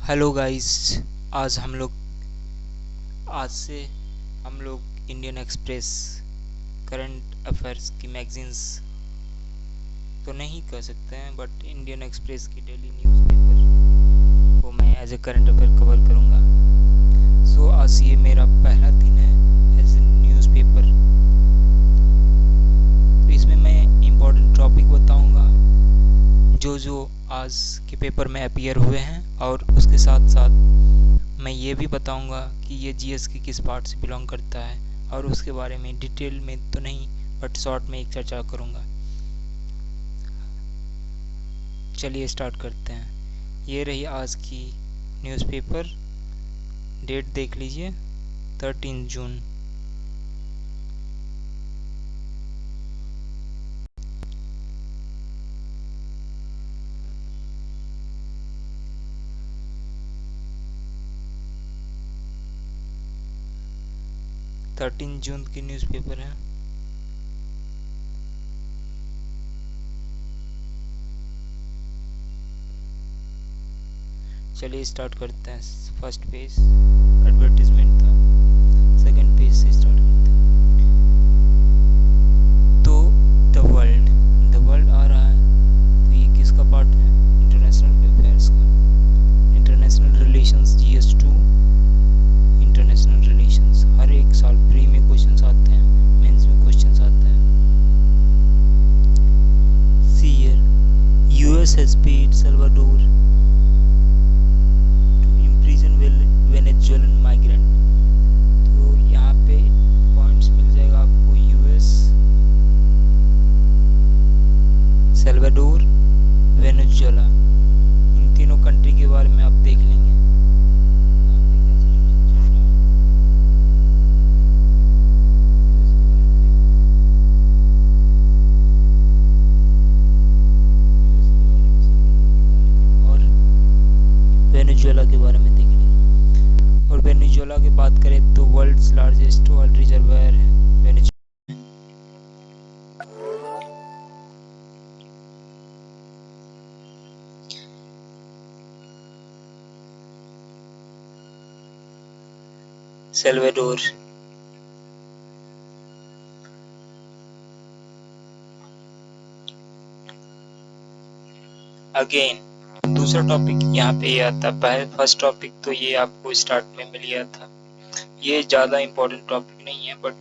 Hello guys. आज हम लोग आज से हम लोग इंडियन एक्सप्रेस करंट अफेयर्स की मैगजीन्स तो नहीं कह सकते हैं, बट इंडियन एक्सप्रेस की डेली न्यूज़पेपर को मैं as a current affair cover करूँगा। सो आज ये मेरा पहला दिन है एज ए न्यूज़पेपर। तो इसमें मैं इम्पोर्टेंट टॉपिक बताऊँगा जो आज के पेपर में अपीयर हुए हैं, और उसके साथ साथ मैं ये भी बताऊंगा कि ये जीएस के किस पार्ट से बिलोंग करता है, और उसके बारे में डिटेल में तो नहीं बट शॉर्ट में एक चर्चा करूंगा। चलिए स्टार्ट करते हैं। ये रही आज की न्यूज़पेपर। डेट देख लीजिए, 13 जून। जून की न्यूज़पेपर है। चलिए स्टार्ट करते हैं। फर्स्ट पेज एडवर्टीजमेंट था, सेकंड पेज से स्टार्ट करते हैं। तो द वर्ल्ड आ रहा है, तो ये किसका पार्ट है? इंटरनेशनल अफेयर्स का। International relations GS2, international relations. हर एक साल प्री में क्वेश्चंस आते हैं, मेंस में क्वेश्चंस आते हैं। See here, US has paid Salvador Venezuelan migrant. तो यहाँ पे पॉइंट्स मिल जाएगा आपको। US, सेल्वाडोर, वेनेजुएला, इन तीनों कंट्री के बारे में आप देख लेंगे। यहाँ पे क्या सिचुएशन चल रहा है, और वेनेजुएला के बारे में देख लेंगे। और वेनेजुएला की बात करें तो वर्ल्ड्स लार्जेस्ट ऑयल रिजर्वायर है वेनेजुएला। सेल्वाडोर, अगेन दूसरा टॉपिक यहाँ पे ये आता है। फर्स्ट टॉपिक तो ये आपको स्टार्ट में मिल गया था। ये ज़्यादा इम्पोर्टेंट टॉपिक नहीं है, बट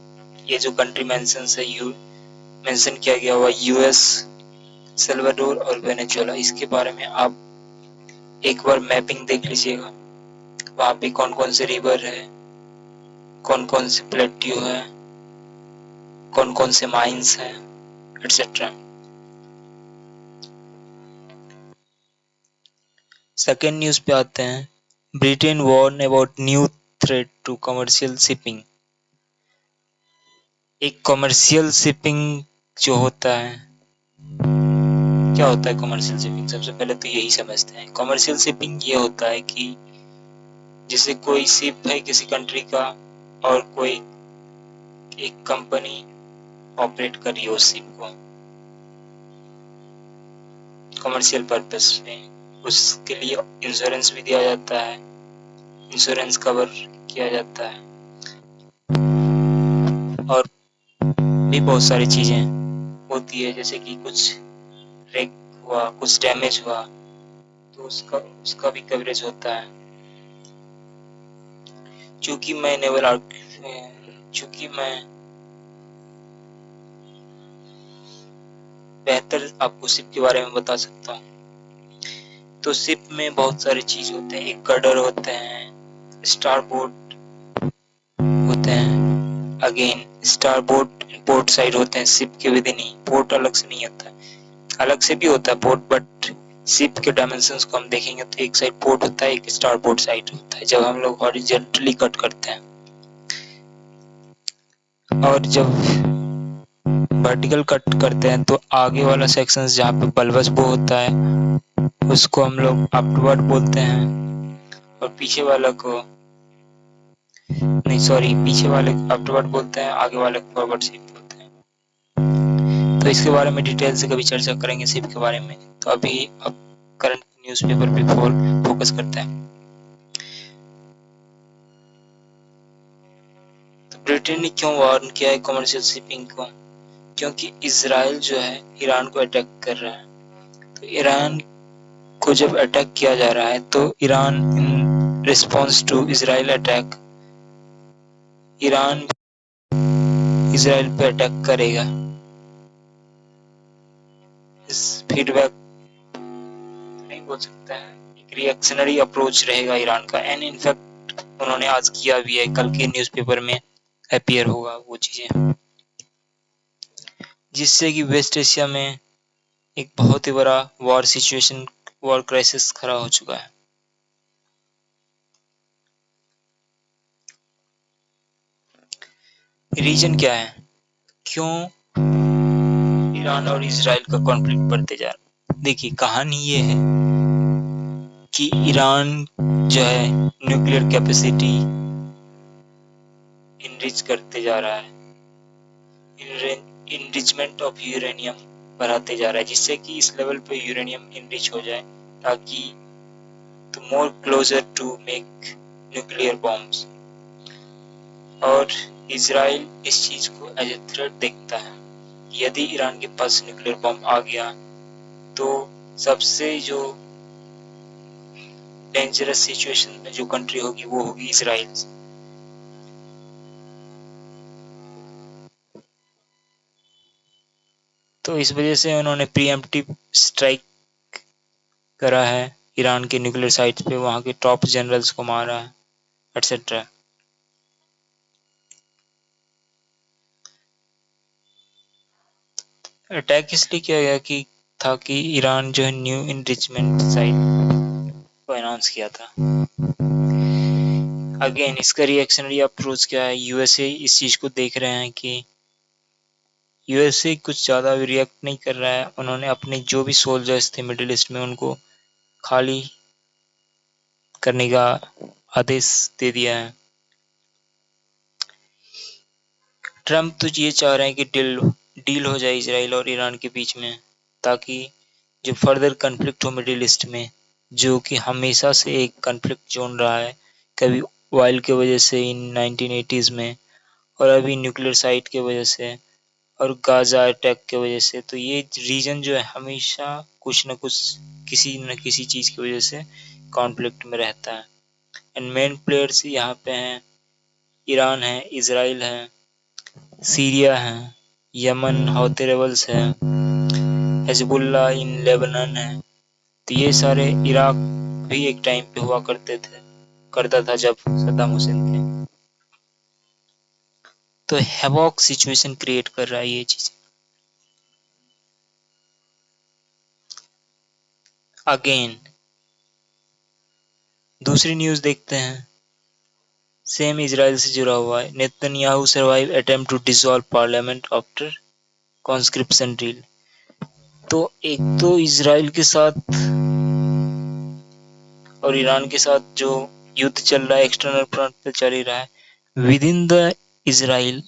ये जो कंट्री मेंशन किया गया हुआ US, सेल्वाडोर और वेनेजुएला, इसके बारे में आप एक बार मैपिंग देख लीजिएगा। वहाँ पे कौन कौन से रिवर है, कौन कौन से प्लेट्यू है, कौन कौन से माइंस हैं, एटसेट्रा। सेकेंड न्यूज़ पे आते हैं। Britain warn about new threat to commercial shipping. एक कमर्शियल शिपिंग जो होता है, क्या होता है कमर्शियल शिपिंग? सबसे पहले तो यही समझते हैं। कमर्शियल शिपिंग ये होता है कि जैसे कोई शिप है किसी कंट्री का, और कोई एक कंपनी ऑपरेट कर रही है उस शिप को कमर्शियल पर्पस पे, उसके लिए इंश्योरेंस भी दिया जाता है, इंश्योरेंस कवर किया जाता है, और भी बहुत सारी चीज़ें होती है। जैसे कि कुछ रेक हुआ, कुछ डैमेज हुआ, तो उसका भी कवरेज होता है। चूँकि मैं बेहतर आपको शिप के बारे में बता सकता हूँ। तो शिप में बहुत सारी चीज होते हैं। एक गर्डर होते हैं, स्टारबोर्ड होते हैं, अगेन स्टारबोर्ड पोर्ट साइड होते हैं। शिप के विद इन ही, पोर्ट अलग से नहीं होता है, अलग से भी होता है पोर्ट, बट शिप के डायमेंशंस को हम देखेंगे तो एक साइड पोर्ट होता है, एक स्टारबोर्ड साइड होता है जब हम लोग हॉरिजॉन्टली कट करते हैं। और जब वर्टिकल कट करते हैं तो आगे वाला सेक्शन जहाँ पे बल्बस बो होता है उसको हम लोग अपवर्ड बोलते हैं, और पीछे वाले अपवर्ड बोलते हैं, आगे वाले को फॉरवर्ड शिप बोलते हैं। तो इसके बारे में डिटेल से कभी चर्चा करेंगे शिप के बारे में। तो अभी अब करंट न्यूज़पेपर पे फोकस करते हैं। ब्रिटेन ने क्यों वार्न किया है कमर्शियल शिपिंग को? क्योंकि इजराइल जो है ईरान को अटैक कर रहा है। तो ईरान को जब अटैक किया जा रहा है तो Iran in response to Israel attack, Iran Israel पे अटैक करेगा। इस फीडबैक नहीं बोल सकता है, एक रिएक्शनरी अप्रोच रहेगा ईरान का। एंड इनफैक्ट उन्होंने आज किया भी है, कल के न्यूज़पेपर में अपीयर होगा वो चीजें, जिससे कि वेस्ट एशिया में एक बहुत ही बड़ा वॉर सिचुएशन, वॉर क्राइसिस खड़ा हो चुका है। रीजन क्या है, क्यों ईरान और इजराइल का कॉन्फ्लिक्ट बढ़ते जा रहा है? देखिए कहानी ये है कि ईरान जो है न्यूक्लियर कैपेसिटी इनरिच करते जा रहा है, इनरिचमेंट ऑफ यूरेनियम बढ़ाते जा रहा है, जिससे कि इस लेवल पे यूरेनियम इनरिच हो जाए ताकि तो more closer to make nuclear bombs. और इजराइल इस चीज को एज ए थ्रेट देखता है, यदि ईरान के पास न्यूक्लियर बॉम्ब आ गया तो सबसे जो डेंजरस सिचुएशन में जो कंट्री होगी वो होगी इजराइल। तो इस वजह से उन्होंने प्रीएम्प्टिव स्ट्राइक करा है ईरान के न्यूक्लियर साइट पे, वहां के टॉप जनरल्स को मारा है एटसेट्रा। अटैक इसलिए किया गया कि था कि ईरान जो है न्यू इनरिचमेंट साइट को अनाउंस किया था। अगेन इसका रिएक्शनरी अप्रोच क्या है, यूएसए इस चीज को देख रहे हैं कि यूएसए कुछ ज़्यादा रिएक्ट नहीं कर रहा है। उन्होंने अपने जो भी सोल्जर्स थे मिडिल ईस्ट में उनको खाली करने का आदेश दे दिया है। ट्रम्प तो ये चाह रहे हैं कि डील हो जाए इजराइल और ईरान के बीच में, ताकि जो फर्दर कन्फ्लिक्ट हो मिडिल ईस्ट में, जो कि हमेशा से एक कन्फ्लिक्ट जोन रहा है, कभी ऑयल की वजह से इन 1980s में, और अभी न्यूक्लियर साइट की वजह से, और गाजा अटैक की वजह से। तो ये रीजन जो है हमेशा कुछ न कुछ किसी न किसी चीज़ की वजह से कॉन्फ्लिक्ट में रहता है। एंड मेन प्लेयर्स यहाँ पे हैं, ईरान है, इजराइल है, सीरिया है, यमन हौती रेबल्स है, हिजबुल्ला इन लेबनान है। तो ये सारे, इराक भी एक टाइम पे हुआ करता था जब सद्दाम हुसैन थे। तो हैवॉक सिचुएशन क्रिएट कर रहा है ये चीज। अगेन दूसरी न्यूज देखते हैं, सेम इजराइल से जुड़ा हुआ है। Netanyahu survive attempt to dissolve parliament after conscription drill. तो एक तो इजराइल के साथ और ईरान के साथ जो युद्ध चल रहा है एक्सटर्नल फ्रंट पे चल ही रहा है, with in the Israel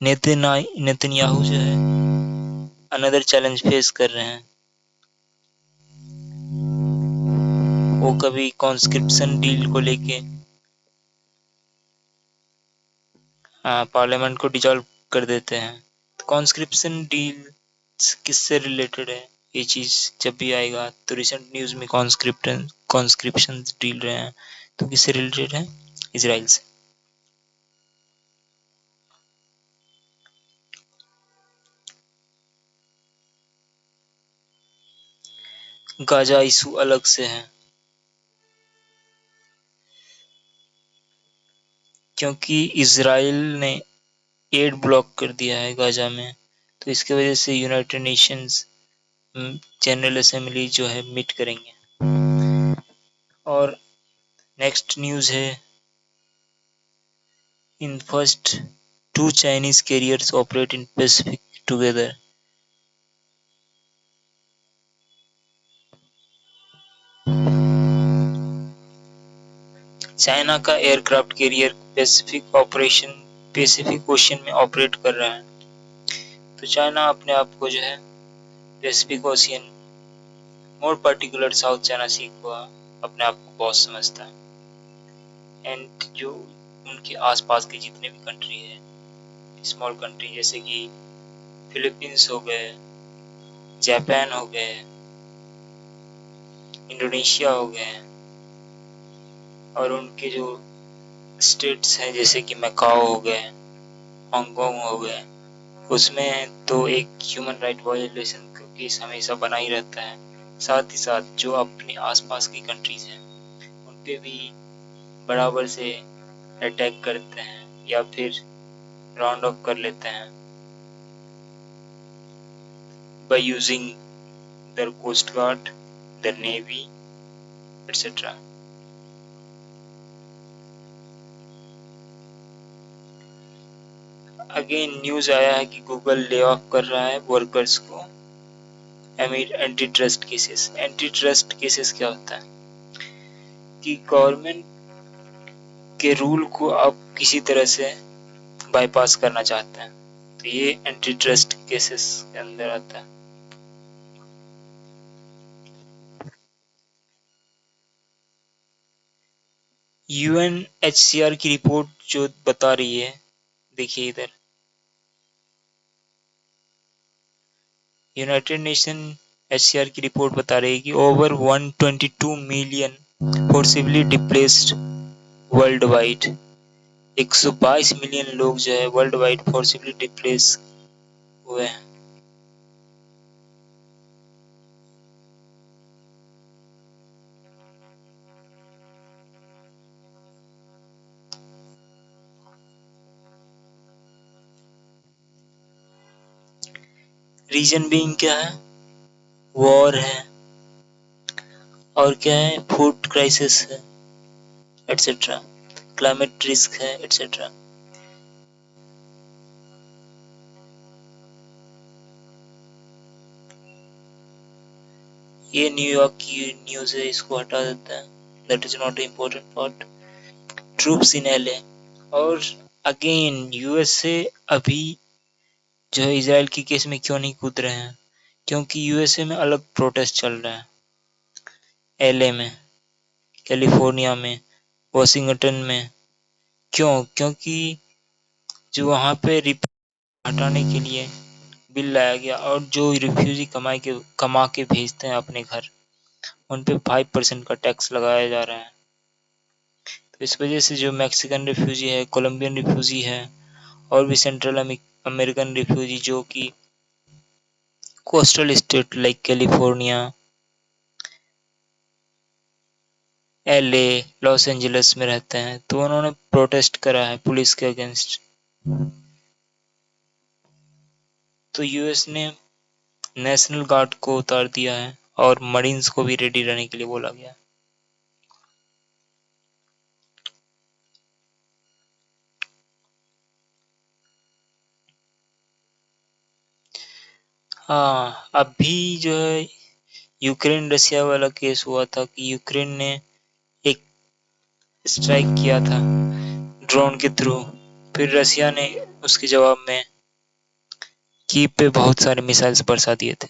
Netanyahu जो है अनदर चैलेंज फेस कर रहे हैं। वो कभी कॉन्स्क्रिप्शन डील को लेके पार्लियामेंट को डिसॉल्व कर देते हैं। तो कॉन्स्क्रिप्शन डील किससे रिलेटेड है, ये चीज जब भी आएगा तो रिसेंट न्यूज में कॉन्स्क्रिप्शन डील रहे हैं, तो किससे रिलेटेड है, इजराइल से। गाजा इशू अलग से है, क्योंकि इजराइल ने एड ब्लॉक कर दिया है गाजा में। तो इसकी वजह से यूनाइटेड नेशंस जनरल असेंबली जो है मीट करेंगे। और नेक्स्ट न्यूज है, in first 2 Chinese carriers operate in Pacific together. China का एयरक्राफ्ट कैरियर पैसिफिक ओशन में ऑपरेट कर रहा है। तो चाइना अपने आप को जो है Pacific ocean, more particular south China सी को अपने आप को बॉस समझता है। एंड जो उनके आसपास के जितने भी कंट्री है स्मॉल कंट्री जैसे कि फिलीपींस हो गए, जापान हो गए, इंडोनेशिया हो गए, और उनके जो स्टेट्स हैं जैसे कि मैकाओ हो गए, हांगकांग हो गए, उसमें तो एक ह्यूमन राइट वायोलेशन का केस हमेशा बना ही रहता है। साथ ही साथ जो अपने आसपास की कंट्रीज हैं उन पे भी बराबर से अटैक करते हैं या फिर राउंड अप कर लेते हैं by using their coast guard, their navy, etc. Again news आया है कि गूगल ले ऑफ कर रहा है वर्कर्स को एमिड anti trust cases. Anti trust cases क्या होता है कि गवर्नमेंट के रूल को आप किसी तरह से बाईपास करना चाहते हैं, तो ये एंटी ट्रस्ट केसेस के अंदर आता है। यूएनएचसीआर की रिपोर्ट जो बता रही है, देखिए इधर, यूनाइटेड नेशन एचसीआर की रिपोर्ट बता रही है कि over 122 million forcibly displaced world wide, 122 million लोग जो है वर्ल्ड वाइड फोर्सिबली डिप्लेस हुए हैं। रीजन बीइंग क्या है, वॉर है, और क्या है, फूड क्राइसिस है, एटसेट्रा, क्लाइमेट रिस्क है, एटसेट्रा। ये न्यूयॉर्क की न्यूज है, इसको हटा देते हैं, that is not important part. Troops in LA, और अगेन यूएसए अभी जो है इजराइल की केस में क्यों नहीं कूद रहे हैं, क्योंकि यूएसए में अलग प्रोटेस्ट चल रहा है, एलए में, कैलिफोर्निया में, वॉशिंगटन में। क्यों? क्योंकि जो वहाँ पे हटाने के लिए बिल लाया गया, और जो रिफ्यूजी कमा के भेजते हैं अपने घर, उन पे 5% का टैक्स लगाया जा रहा है। तो इस वजह से जो मैक्सिकन रिफ्यूजी है, कोलंबियन रिफ्यूजी है, और भी सेंट्रल अमेरिकन रिफ्यूजी जो कि coastal state like California, LA, Los Angeles में रहते हैं, तो उन्होंने प्रोटेस्ट करा है पुलिस के अगेंस्ट। तो यूएस ने नेशनल गार्ड को उतार दिया है और मरीन्स को भी रेडी रहने के लिए बोला गया। हाँ, अभी जो है यूक्रेन रशिया वाला केस हुआ था कि यूक्रेन ने एक स्ट्राइक किया था ड्रोन के थ्रू, फिर रशिया ने उसके जवाब में कीव पे बहुत सारे मिसाइल्स बरसा दिए थे।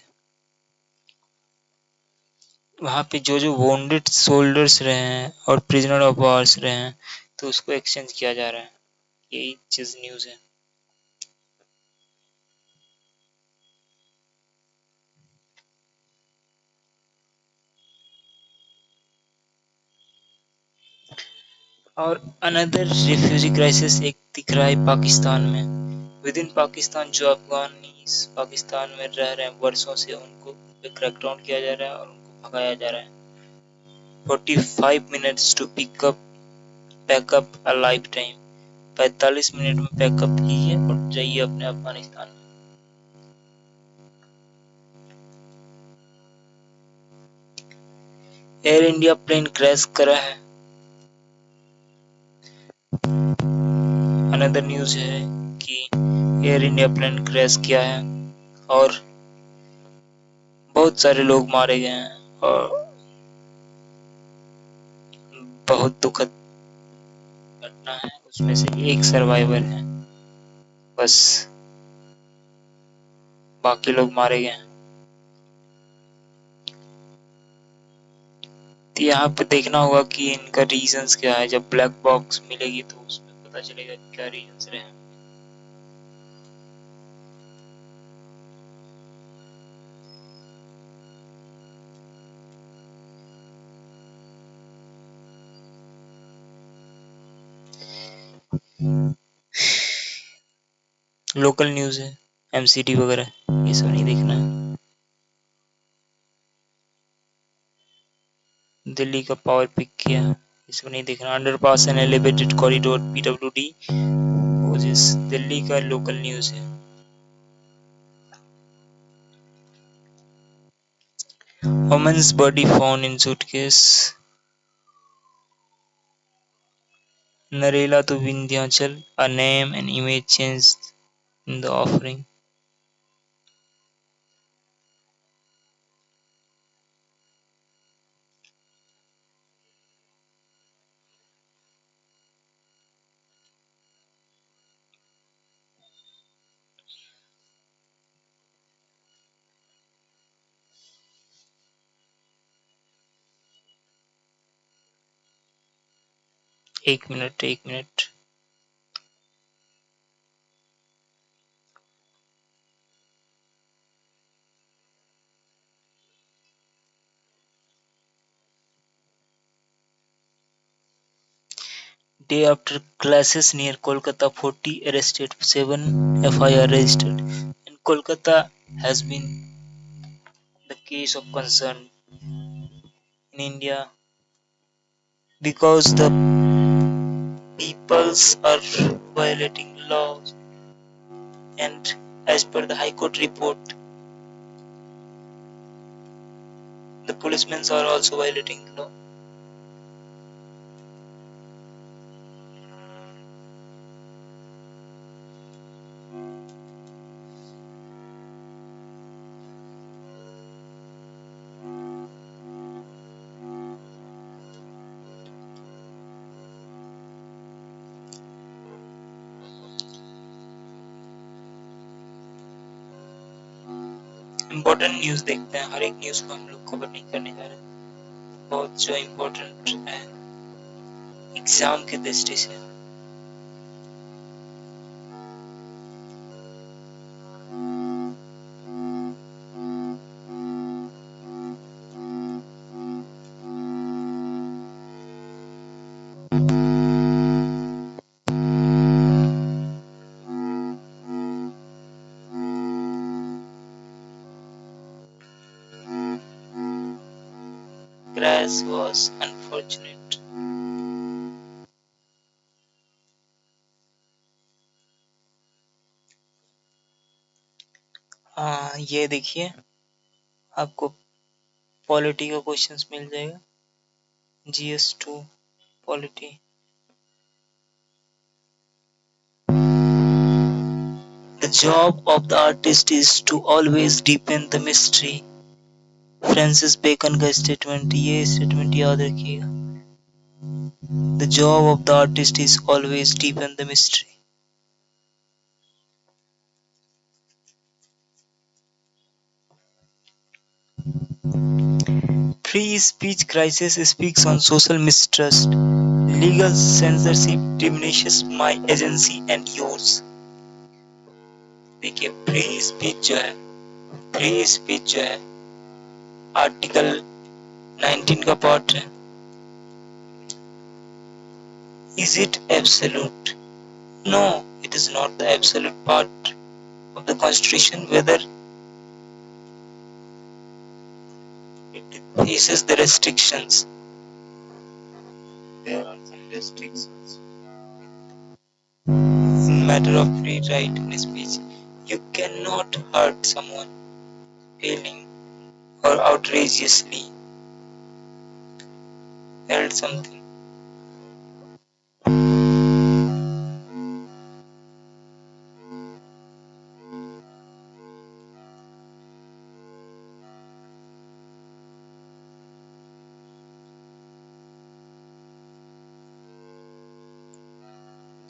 वहाँ पे जो जो वोंडेड सोल्जर्स रहे हैं और प्रिजनर ऑफ वार्स रहे हैं, तो उसको एक्सचेंज किया जा रहा है। यही चीज न्यूज़ है। और अनदर रिफ्यूजी क्राइसिस एक दिख रहा है पाकिस्तान में। विद इन पाकिस्तान जो अफगानीज पाकिस्तान में रह रहे हैं वर्षों से, उनको पे क्रैकडाउन किया जा रहा है और उनको भगाया जा रहा है। 45 minutes to pack up a life time, 45 minute में पैकअप कीजिए और जाइए अपने अफगानिस्तान में। एयर इंडिया प्लेन क्रैश करा है। अनदर न्यूज है कि एयर इंडिया प्लेन क्रैश किया है और बहुत सारे लोग मारे गए हैं, और बहुत दुखद घटना है। उसमें से एक सर्वाइवर है बस, बाकी लोग मारे गए हैं। तो यहाँ पे देखना होगा कि इनका रीजंस क्या है। जब ब्लैक बॉक्स मिलेगी तो उसमें पता चलेगा क्या रीजंस रहे हैं। लोकल न्यूज़ है, एमसीटी वगैरह, ये सब नहीं देखना है। दिल्ली का पावर पिक किया, ये सब नहीं देखना। Underpass and elevated corridor PWD, वो जिस दिल्ली का लोकल न्यूज़ है। Women's body found in suitcase, Narela to Vindhyachal, a name and image changed in the offering. एक minute. Day after clashes near Kolkata, 40 arrested, 7 FIR registered. And Kolkata has been the case of concern in India because the peoples are violating laws, and as per the High Court report, the policemen are also violating the law. Important news देखते हैं, हर एक news को हम लोग cover नहीं करने जा रहे, बहुत जो इम्पोर्टेंट है एग्जाम के दृष्टि से। Crash was unfortunate. ये देखिए, आपको पॉलिटी का क्वेश्चंस मिल जाएगा, GS2 polity. The job of the artist is to always deepen the mystery. Francis Bacon का स्टेटमेंट, ये स्टेटमेंट याद रखिएगा। The job of the artist is always deepen the mystery. Free speech crisis speaks on social mistrust. Legal censorship diminishes my agency and yours. देखिए, free speech जो है article 19 का part है। Is it absolute? No, it is not the absolute part of the constitution. Whether it faces the restrictions. There are some restrictions in matter of free right in speech. You cannot hurt someone feeling or outrageously held something.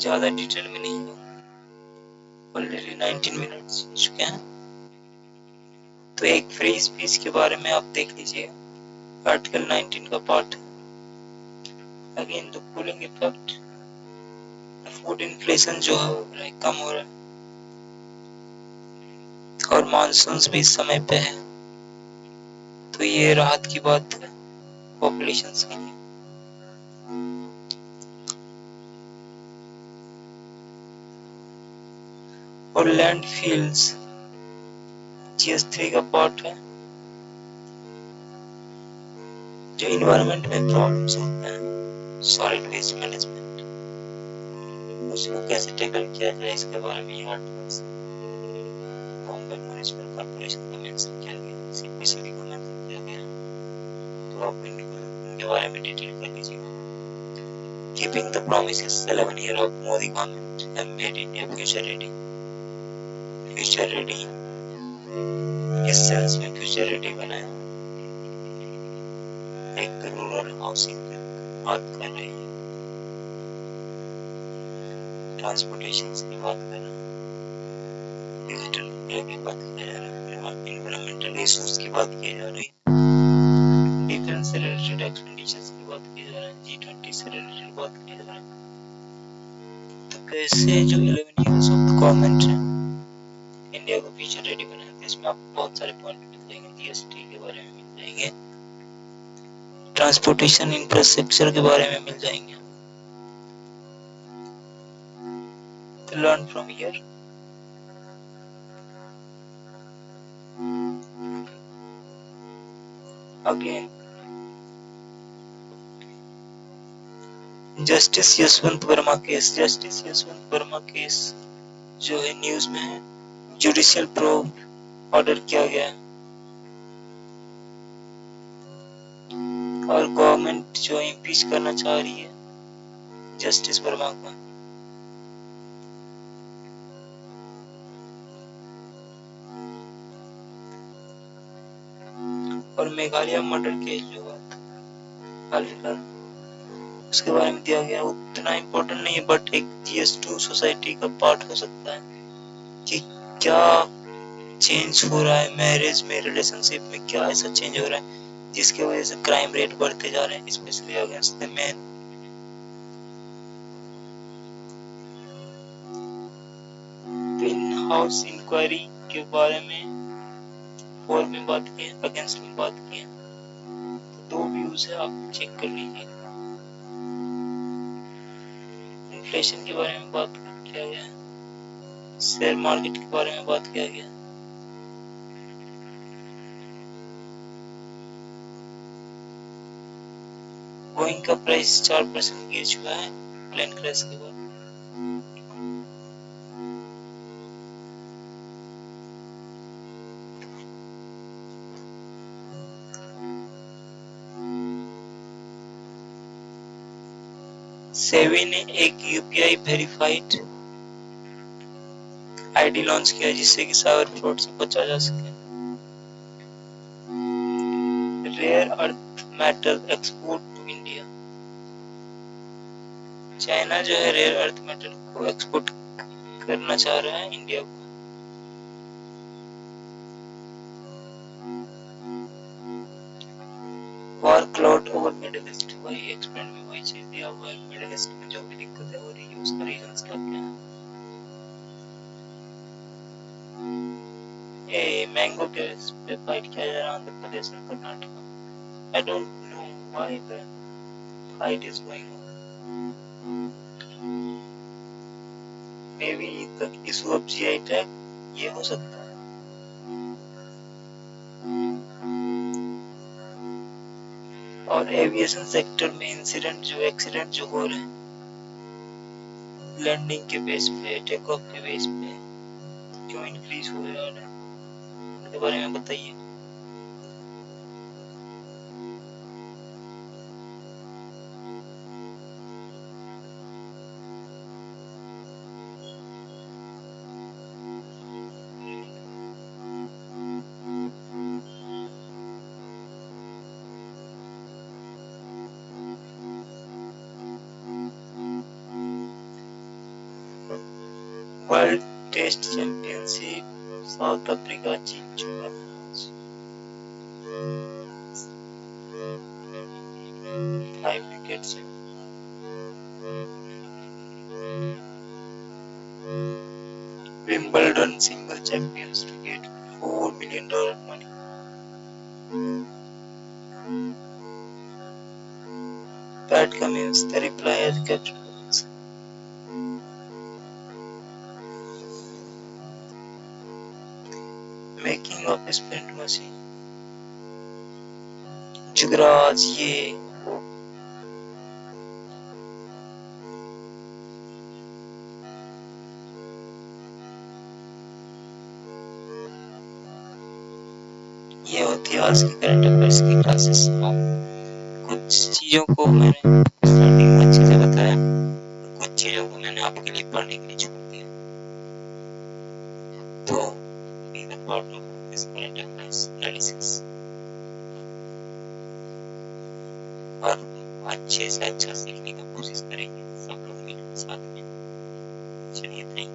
ज़्यादा detail में नहीं हूँ, already 19 minutes हो चुके हैं, तो एक free speech के बारे में आप देख लीजिए, आर्टिकल 19 का part. Again the cooling effect, food inflation जो है वो कम हो रहा है, और मानसून भी समय पे है, तो ये राहत की बात है पॉपुलेशन के लिए। और लैंडफिल्स GS3 का पार्ट है। जो इन्वायरमेंट में प्रॉब्लम्स होते हैं, सॉलिड वेस्ट मैनेजमेंट, उसको कैसे टैकल किया जाए, इसके बारे में ये आर्टिकल्स बॉम्बे म्युनिसिपल कॉर्पोरेशन का मेंशन किया गया, CPCB का मेंशन किया गया। तो आप इनके बारे में डिटेल कर लीजिए। Keeping the promises 11 year of Modi government have made India future ready. Future ready इस सेंस में फ्यूचर रेडी बनाया। एक रूरल हाउसिंग की बात कर रही है, ट्रांसपोर्टेशन की बात कर रहे हैं, डिजिटल इंडिया की बात किया जा रहा है, एनवायरमेंटल इश्यूज की बात की जा रही है, डिफेंस से रिलेटेड एक्सपेंडिचर्स की बात की जा रही है, G20 से रिलेटेड बात की जा रही है। तो कैसे जो 11 इयर्स ऑफ गवर्नमेंट है इंडिया को फ्यूचर रेडी बनाया, इसमें आपको बहुत सारे पॉइंट मिल जाएंगे। GST के बारे में मिल जाएंगे, ट्रांसपोर्टेशन इंफ्रास्ट्रक्चर के बारे में मिल जाएंगे। तो learn from here. Again justice Yashwant Verma case, justice Yashwant Verma case जो है न्यूज में है, जुडिशियल प्रोब ऑर्डर किया गया है और गवर्नमेंट जो इम्पीच करना चाह रही है जस्टिस वर्मा को। और मेघालय मर्डर केस जो हुआ हाल फिलहाल, उसके बारे में दिया गया, उतना इम्पोर्टेंट नहीं है बट एक GS2 सोसाइटी का पार्ट हो सकता है कि क्या चेंज हो रहा है मैरिज में, रिलेशनशिप में, क्या ऐसा चेंज हो रहा है जिसकी वजह से क्राइम रेट बढ़ते जा रहे हैं, specially against the man. In house inquiry के बारे में फॉर में बात की है, अगेंस्ट में बात की है। तो 2 व्यूज है, आप चेक कर लीजिए। इन्फ्लेशन के बारे में बात किया गया, शेयर मार्केट के बारे में बात किया गया, बोइंग का प्राइस 4% गिर चुका है प्लेन क्रैश के बाद। सेबी ने एक UPI वेरीफाइड ID लॉन्च किया जिससे कि साइबर फ्रॉड से बचा जा सके। Rare earth metal export to India, China जो है रेयर अर्थ मेटल को एक्सपोर्ट करना चाह रहा है इंडिया को। War cloud over middle east, वही एक्सप्लेन में वही चीज दिया हुआ है। मिडिल ईस्ट में जो भी दिक्कत है वो रीयूज का रीजंस क्या क्या है। ये मैंगो केस पे फाइट किया जा रहा है आंध्र प्रदेश और Karnataka. I don't know why the fight is going on, may be the issue of GI tag, ये हो सकता है। और एविएशन सेक्टर में इंसिडेंट जो एक्सीडेंट जो हो रहे हैं लैंडिंग के बेस पे, टेक ऑफ के बेस पे क्यों इंक्रीज हो रहा है, उनके बारे में बताइए। World test championship South Africa जीत चुका है। 5 विकेट से। Wimbledon single champions to get $4 million money। Pat Cummins, the reply as captain. Aspirant Masih, Jugraj, ये होती है आज की करंट अफेयर्स की क्लासेस। कुछ चीजों को मैंने स्टार्टिंग में अच्छे से बताया, कुछ चीजों को मैंने आपके लिए पढ़ने के लिए छोड़ दिया। तो be the part of this current affairs analysis और अच्छे से अच्छा सीखने की कोशिश करेंगे सब लोग मिलकर साथ में। चलिए, थैंक यू।